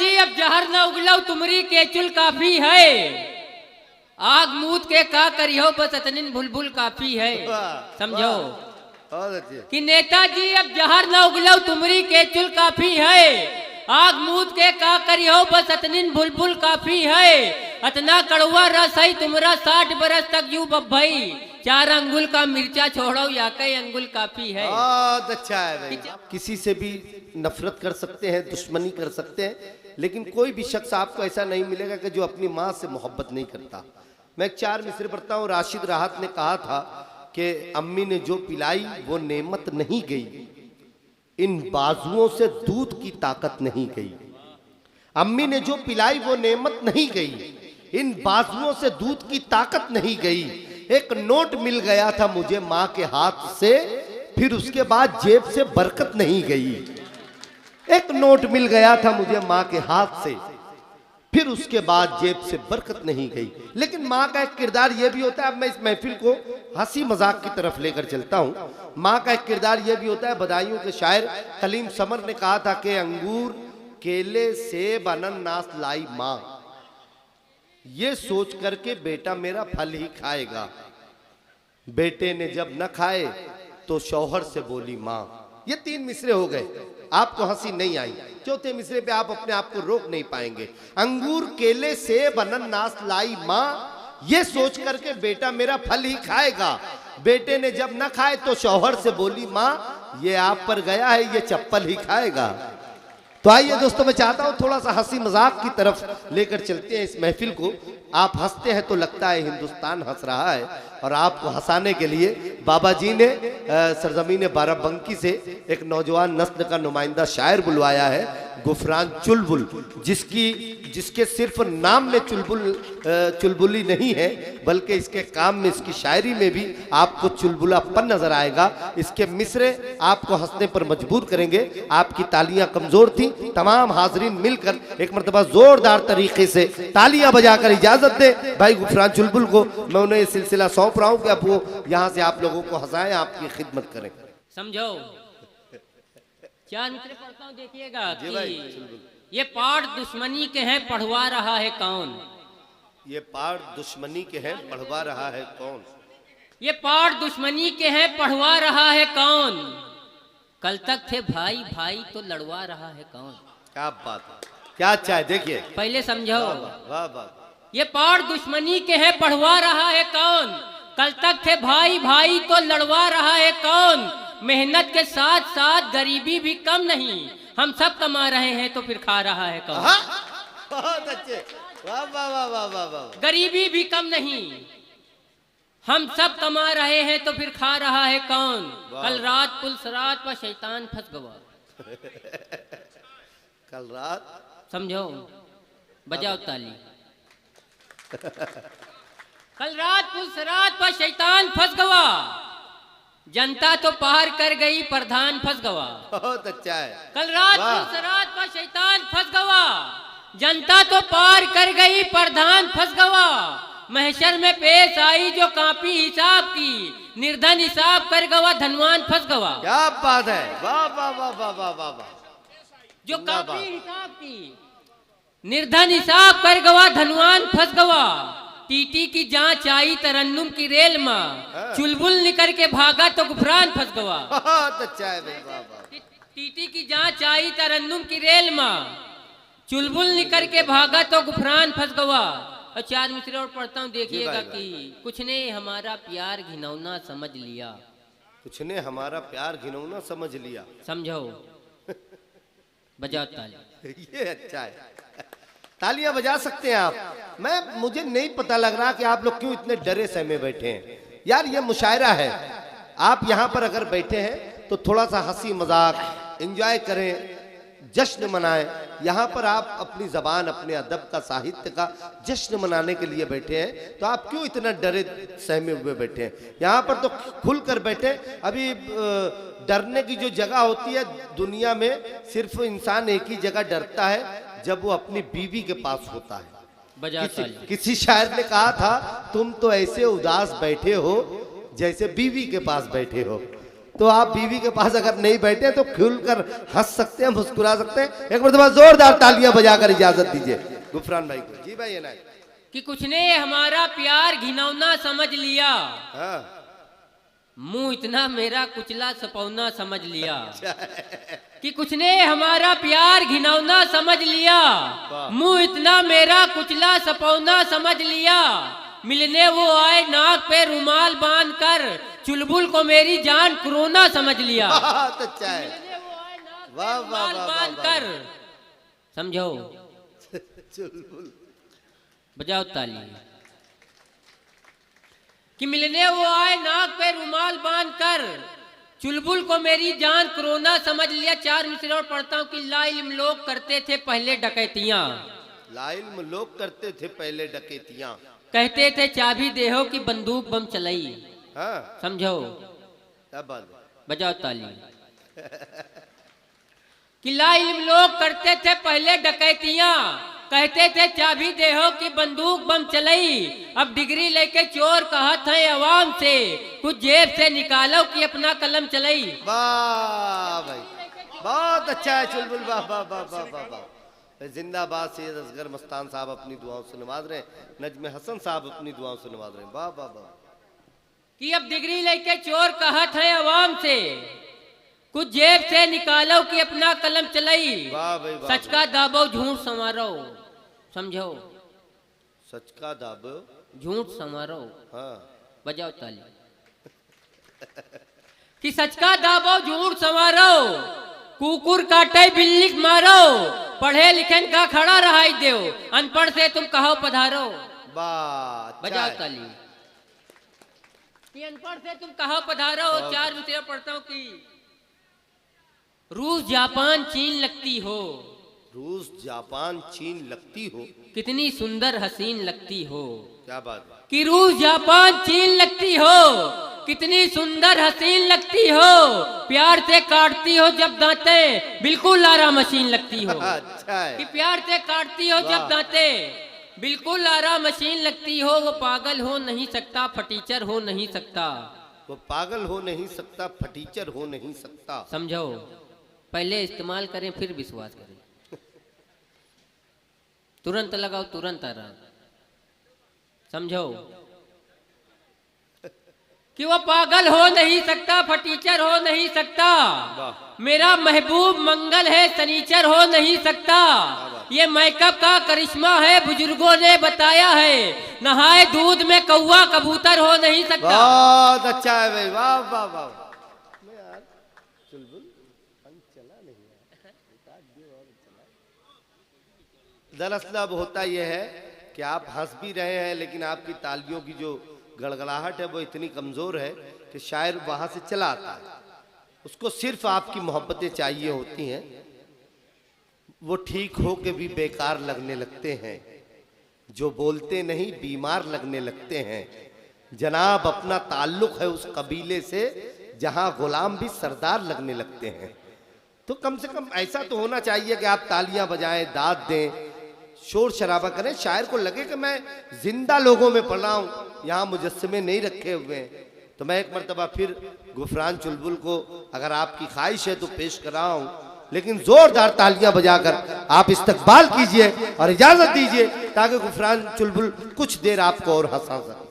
नेताजी अब जहर न उगलो तुमरी के चुल काफी है, आग मूत के का करियो बस अतनिन भुलभुल काफी है। समझो कि नेताजी अब जहर न उगलो तुमरी के चुल काफी है, आग मूत के का करियो बस अतनिन भुलभुल काफी है। अतना कड़वा रस है तुमरा 60 बरस तक यूं बब्बई, 4 अंगुल का मिर्चा छोड़ो या कई अंगुल काफी है। बहुत अच्छा है भाई। किसी से भी नफरत कर सकते हैं, दुश्मनी कर सकते हैं, लेकिन कोई भी शख्स आपको ऐसा नहीं मिलेगा कि जो अपनी माँ से मोहब्बत नहीं करता। मैं एक 4 मिसरे पढ़ता हूँ। राशिद राहत ने कहा था कि अम्मी ने जो पिलाई वो नेमत नहीं गई, इन बाजुओं से दूध की ताकत नहीं गई। अम्मी ने जो पिलाई वो नेमत नहीं गई, इन बाजुओं से दूध की ताकत नहीं गई। एक नोट मिल गया था मुझे माँ के हाथ से, फिर उसके बाद जेब से बरकत नहीं गई। एक नोट मिल गया था मुझे माँ के हाथ से, फिर उसके बाद जेब से बरकत नहीं गई। लेकिन माँ का एक किरदार यह भी होता है, अब मैं इस महफिल को हंसी मजाक की तरफ लेकर चलता हूँ। माँ का एक किरदार यह भी होता है, बदायूं के शायर कलीम समर ने कहा था कि अंगूर केले सेब अनानास लाई माँ, ये सोच करके बेटा मेरा फल ही खाएगा। बेटे ने जब न खाए तो शौहर से बोली माँ। ये 3 मिसरे हो गए, आपको हंसी नहीं आई। 4थे मिसरे पे आप अपने आप को रोक नहीं पाएंगे। अंगूर केले सेब अनानास लाई माँ, ये सोच करके बेटा मेरा फल ही खाएगा। बेटे ने जब न खाए तो शौहर से बोली माँ, ये आप पर गया है, ये चप्पल ही खाएगा। तो आइए दोस्तों, मैं चाहता हूं थोड़ा सा हंसी मजाक की तरफ लेकर चलते हैं इस महफिल को। आप हंसते हैं तो लगता है हिंदुस्तान हंस रहा है, और आपको हंसाने के लिए बाबा जी ने सरजमीन बाराबंकी से एक नौजवान नस्ल का नुमाइंदा शायर बुलवाया है, गुफरान चुलबुल, जिसके सिर्फ नाम में चुलबुली नहीं है, बल्कि इसके काम में, इसकी शायरी में भी आपको चुलबुलापन नजर आएगा। इसके मिसरे आपको हंसने पर मजबूर करेंगे। आपकी तालियां कमजोर थी, तमाम हाजरीन मिलकर एक मरतबा जोरदार तरीके से तालियां बजाकर इजाजत दे भाई गुफरान चुलबुल को। मैं उन्हें ये सिलसिला सौंप रहा हूं कि अब वो यहाँ से आप लोगों को हंसाएं, आपकी खिदमत करें। समझो 4 मिसरे पढ़ता हूँ, देखिएगा कि ये पाठ दुश्मनी के हैं, पढ़वा रहा है कौन। ये पाठ दुश्मनी के हैं, पढ़वा रहा है कौन। ये पाठ दुश्मनी के हैं, पढ़वा रहा है कौन। कल तक थे भाई भाई तो लड़वा रहा है कौन। क्या बात है, क्या अच्छा है। देखिए पहले समझो, वाह वाह। ये पाठ दुश्मनी के हैं, पढ़वा रहा है कौन। कल तक थे भाई भाई तो लड़वा रहा है कौन। मेहनत के साथ साथ गरीबी भी कम नहीं, हम सब कमा रहे हैं तो फिर खा रहा है कौन। बहुत अच्छे, वाह वाह वाह वाह वाह वाह। गरीबी भी कम नहीं, हम सब कमा रहे हैं तो फिर खा रहा है कौन। कल रात पुलिस रात पर शैतान फंस गवा। कल रात, समझो, बजाओ ताली। कल रात पुलिस रात पर शैतान फंस गवा, जनता तो पार कर गई प्रधान फंस गवा। बहुत अच्छा है। कल रात पुलिस रात पर शैतान फंस गवा, जनता तो पार कर गई प्रधान फंस गवा। महशर में पेश आई जो कापी हिसाब की, निर्धन हिसाब कर गवा धनवान फंस गवा। क्या बात है, वाह वाह वाह वाह वाह वाह वाह। जो कापी हिसाब की, निर्धन हिसाब कर गवा धनवान फंस गवा। टीटी की जांच आई तरन्नुम की रेल में, चुलबुल निकल के भागा तो गुफरान फंस गवा। बहुत अच्छा है भाई, वाह वाह। टीटी की जांच आई तरन्नुम की रेल में, चुलबुल निकल के भागा तो गुफरान फंस गवा। और 4 मिसरे और पढ़ता हूँ, देखिएगा कि कुछ ने हमारा प्यार घिनौना समझ लिया। कुछ ने हमारा प्यार घिनौना समझ लिया। समझो, बजाओ ताली। ये अच्छा है, तालियां बजा सकते हैं आप। मुझे नहीं पता लग रहा कि आप लोग क्यों इतने डरे सहमे बैठे हैं। यार ये मुशायरा है, आप यहाँ पर अगर बैठे हैं तो थोड़ा सा हंसी मजाक एंजॉय करें, जश्न मनाएं। यहाँ पर आप अपनी जबान, अपने अदब का, साहित्य का जश्न मनाने के लिए बैठे हैं, तो आप क्यों इतना डरे सहमे हुए बैठे हैं। यहाँ पर तो खुल कर बैठे। अभी डरने की जो जगह होती है दुनिया में, सिर्फ इंसान एक ही जगह डरता है, जब वो अपनी बीवी के पास होता है। किसी शायर ने कहा था, तुम तो ऐसे उदास बैठे हो जैसे बीवी के पास बैठे हो। तो आप बीवी के पास अगर नहीं बैठे तो खुलकर हंस सकते हैं, मुस्कुरा सकते हैं। एक मरतबा जोरदार तालियां बजाकर इजाजत दीजिए गुफरान भाई को। जी भाई ना कि कुछ ने हमारा प्यार घिनौना समझ लिया, हाँ। मुंह इतना मेरा कुचला सपौना समझ लिया। कि कुछ ने हमारा प्यार घिनौना समझ लिया, मुंह इतना मेरा कुचला सपौना समझ लिया। मिलने वो आए नाक पे रुमाल बांध कर, चुलबुल को मेरी जान कोरोना समझ लिया। अच्छा है, वाह वाह रुमाल बांध कर, समझो, चुलबुल बजाओ ताली। कि मिलने वो आए नाक पे रुमाल बांध कर, चुलबुल को मेरी जान कोरोना समझ लिया। 4 मिसरे और पढ़ता हूँ कि ला इल्म लोग करते थे पहले डकैतियां, ला इल्म लोग करते थे पहले डकैतियां, कहते थे चाबी देहो कि बंदूक बम चलाई। हाँ। समझो, क्या बात है, बजाओ ताली। कि ला इल्म लोग करते थे पहले डकैतियां, कहते थे चाबी देहो कि बंदूक बम चलाई। अब डिग्री लेके चोर कहत है अवाम से, कुछ जेब से निकालो कि अपना कलम चलाई। वाह भाई, बहुत अच्छा है चुलबुल, वाह वाह वाह वाह वाह वाह। जिंदाबाद। सैयद असगर मस्तान साहब अपनी दुआओं से नवाज रहे, नजम हसन साहब अपनी दुआओं से नवाज रहे। वाह वाह वाह। कि अब डिग्री लेके चोर कहत है अवाम से, कुछ जेब से निकालो कि अपना कलम चलाई। वाह भाई वाह। सच का दाबो झूठ संवारो, समझो, सच का दाबो झूठ संवारो। हाँ। बजाओ ताली। कि सच का दाबो झूठ संवारो, कुकुर काटे बिल्ली मारो, पढ़े लिखन का खड़ा रहाई दो, अनपढ़ से तुम कहो पधारो। वाह, बजाओ ताली। कि अनपढ़ से तुम कहो पधारो। 4 मिसरे पढ़ता हूँ कि रूस जापान चीन लगती हो, रूस जापान चीन लगती हो, कितनी सुंदर हसीन लगती हो। क्या बात है। कि रूस जापान चीन लगती हो, कितनी सुंदर हसीन लगती हो। प्यार से काटती हो जब दांतें, बिल्कुल लारा मशीन लगती हो। अच्छा है। कि प्यार से काटती हो जब दांतें, बिल्कुल लारा मशीन लगती हो। वो पागल हो नहीं सकता, फटीचर हो नहीं सकता। वो पागल हो नहीं सकता, फटीचर हो नहीं सकता। समझो, पहले इस्तेमाल करें फिर विश्वास करें। तुरंत लगाओ तुरंत आराम। समझो कि वो पागल हो नहीं सकता, फटीचर हो नहीं सकता। मेरा महबूब मंगल है, सनीचर हो नहीं सकता। ये मेकअप का करिश्मा है, बुजुर्गों ने बताया है। नहाए दूध में कौवा कबूतर हो नहीं सकता। बहुत अच्छा है भाई, वाह वाह वाह। दरअसल अब होता यह है कि आप हंस भी रहे हैं, लेकिन आपकी तालियों की जो गड़गड़ाहट है वो इतनी कमजोर है कि शायर वहां से चला आता है। उसको सिर्फ आपकी मोहब्बतें चाहिए होती हैं। वो ठीक हो के भी बेकार लगने लगते हैं, जो बोलते नहीं बीमार लगने लगते हैं। जनाब अपना ताल्लुक है उस कबीले से जहां गुलाम भी सरदार लगने लगते हैं। तो कम से कम ऐसा तो होना चाहिए कि आप तालियां बजाएं, दाद दें, शोर शराबा करें, शायर को लगे कि मैं जिंदा लोगों में पढ़ रहा हूं, यहाँ मुजस्समे नहीं रखे हुए हैं। तो मैं एक मरतबा फिर गुफरान चुलबुल को अगर आपकी ख्वाहिश है तो पेश कर रहा हूं, लेकिन जोरदार तालियां बजाकर आप इस्तकबाल कीजिए और इजाजत दीजिए ताकि गुफरान चुलबुल कुछ देर आपको और हंसा सके।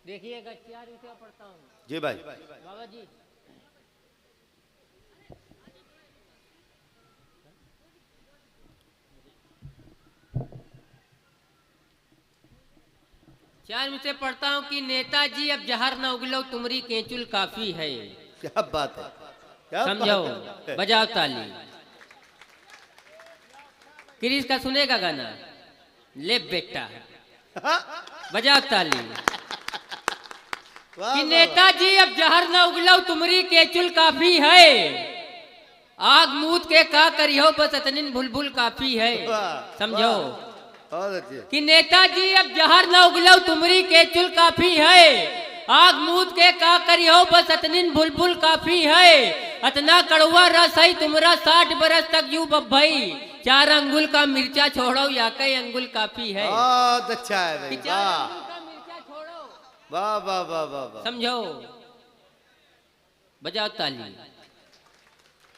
देखिएगा 4 रुपया पढ़ता हूँ। जी भाई। बाबा जी, चार में से पढ़ता हूँ कि नेताजी अब जहर न उगलो तुमरी केचुल काफी है। क्या बात है, क्या समझो, बात है। बजाओ ताली। क्रिस का सुनेगा गाना, ले बेटा, बजाओ ताली। कि नेताजी अब जहर न उगलो तुमरी केचुल काफी है, आग मूत के का करियो बस अतनिन बुलबुल काफी है। समझो कि नेताजी अब जहर न उगलो तुमरी केचुल काफी है, आग मूत के का करियो बस अतनिन बुलबुल काफी है। अतना कड़वा रस है तुमरा 60 बरस तक यूं बब्बई, 4 अंगुल का मिर्चा छोड़ो या कई अंगुल काफी है। बहुत अच्छा है भाई, वाह मिर्चा छोड़ो। वाह वाह वाह वाह वाह। समझो बजाओ ताली।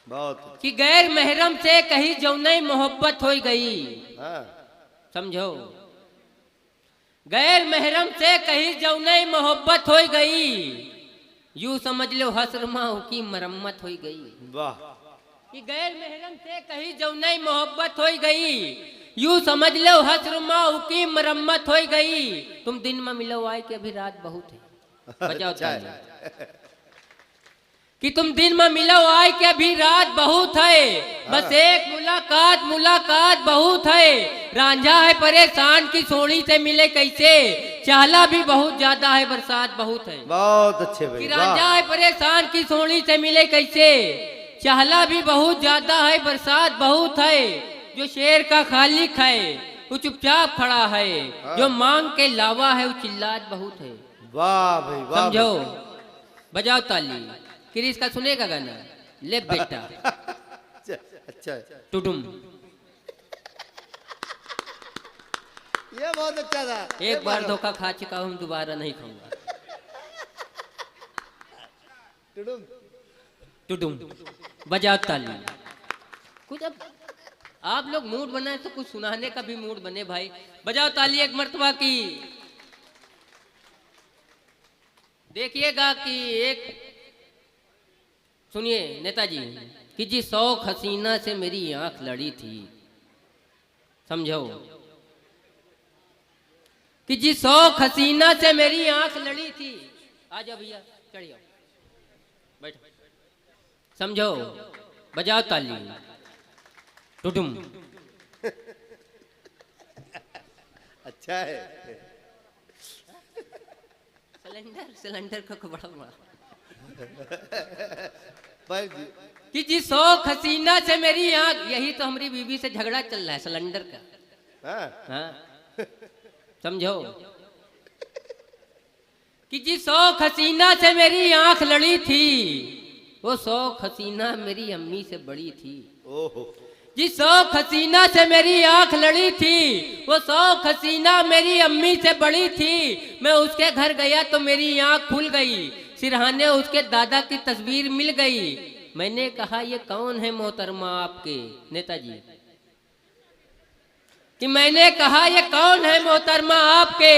बहुत कि गैर महरम से कहीं जौनई मोहब्बत हो गई। हाँ। समझो, गैर महरम से कहीं जौनई मोहब्बत हो गई, यूं समझ लो हसरमा की मरम्मत हो गई। वाह। कि गैर महरम से कहीं जौनई मोहब्बत हो गई, यूं समझ लो हसरमा की मरम्मत हो गई। तुम दिन में मिलो आए कि अभी रात बहुत है। बजाओ ताली। कि तुम दिन में मिलो आए कि अभी रात बहुत है, बस एक मुलाकात मुलाकात बहुत है। रांझा है परेशान की सोनी से मिले कैसे, चाहला भी बहुत ज्यादा है बरसात बहुत है। बहुत अच्छे भाई। कि रांझा है परेशान की सोनी से मिले कैसे, चाहला भी बहुत ज्यादा है बरसात बहुत है। जो शेर का खालिक है वो चुपचाप खड़ा है, जो मांग के लावा है वो चिल्लात बहुत है। वाह भाई वाह। समझो, बजाओ ताली। क्रिस का सुनेगा गाना, ले बेटा। अच्छा टुडुम। ये बहुत अच्छा था। एक बार धोखा खा चुका हूँ, दोबारा नहीं खाऊंगा। टुडुम। टुडुम। बजाओ ताली। कुछ अब आप लोग मूड बनाए तो कुछ सुनाने का भी मूड बने भाई। बजाओ ताली एक मर्तबा की। देखिएगा कि एक सुनिए नेताजी, कि जी शौक हसीना से मेरी आंख लड़ी थी। समझो, कि जी शौक हसीना से मेरी आंख लड़ी थी। आ जाओ भैया, चढ़ जाओ, बैठो। समझो, बजाओ ताली। टुडुम। अच्छा है। सिलेंडर का बड़ा बड़ा भाई कि जी शौक हसीना से मेरी आंख, यही तो हमारी बीवी से झगड़ा चल रहा है सिलेंडर का। हाँ। समझो, कि जी शौक हसीना से मेरी आंख लड़ी थी, वो शौक हसीना मेरी अम्मी से बड़ी थी। ओहो। जी शौक हसीना से मेरी आंख लड़ी थी, वो शौक हसीना मेरी अम्मी से बड़ी थी। मैं उसके घर गया तो मेरी आंख खुल गई, सिरहाने उसके दादा की तस्वीर मिल गई। मैंने कहा ये कौन है मोहतरमा आपके नेताजी, कि मैंने कहा ये कौन है मोहतरमा आपके।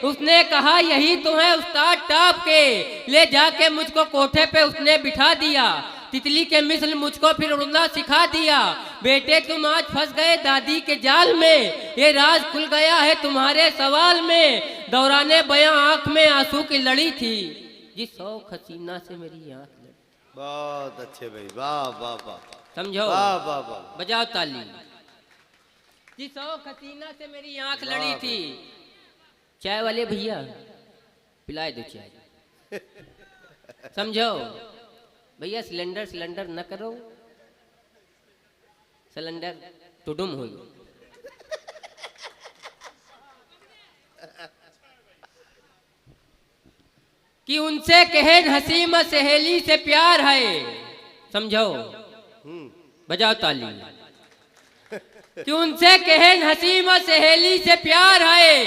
उसने कहा यही तो है उस्ताद टॉप के। ले जाके मुझको कोठे पे उसने बिठा दिया, तितली के मिसल मुझको फिर उड़ना सिखा दिया। बेटे तुम आज फंस गए दादी के जाल में, ये राज खुल गया है तुम्हारे सवाल में। दौराने बयां आंख में आंसू की लड़ी थी, जिस शौक हसीना से मेरी आंख लड़ी। बहुत अच्छे भाई, वाह वाह वाह। समझो, वाह वाह वाह। बजाओ ताली। जिस शौक हसीना से मेरी आंख लड़ी थी। चाय वाले भैया पिलाए दो चाय। समझो भैया, सिलेंडर न करो, सिलेंडर टुडुम हो। कि उनसे कहे हसी में सहेली से प्यार है। समझो, बजाओ ताली। कि उनसे कहे हसी में सहेली से प्यार है,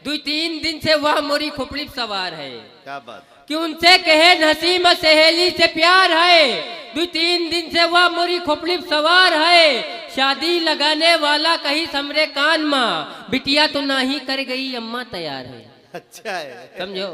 2-3 दिन से वह मोरी खोपड़ी सवार है। क्या बात। कि उनसे कहे हसी में सहेली से प्यार है, 2-3 दिन से वह मोरी खोपड़ी सवार है। शादी लगाने वाला कहीं समरे कान माँ, बिटिया तो ना ही कर गई अम्मा तैयार है। अच्छा है। समझो।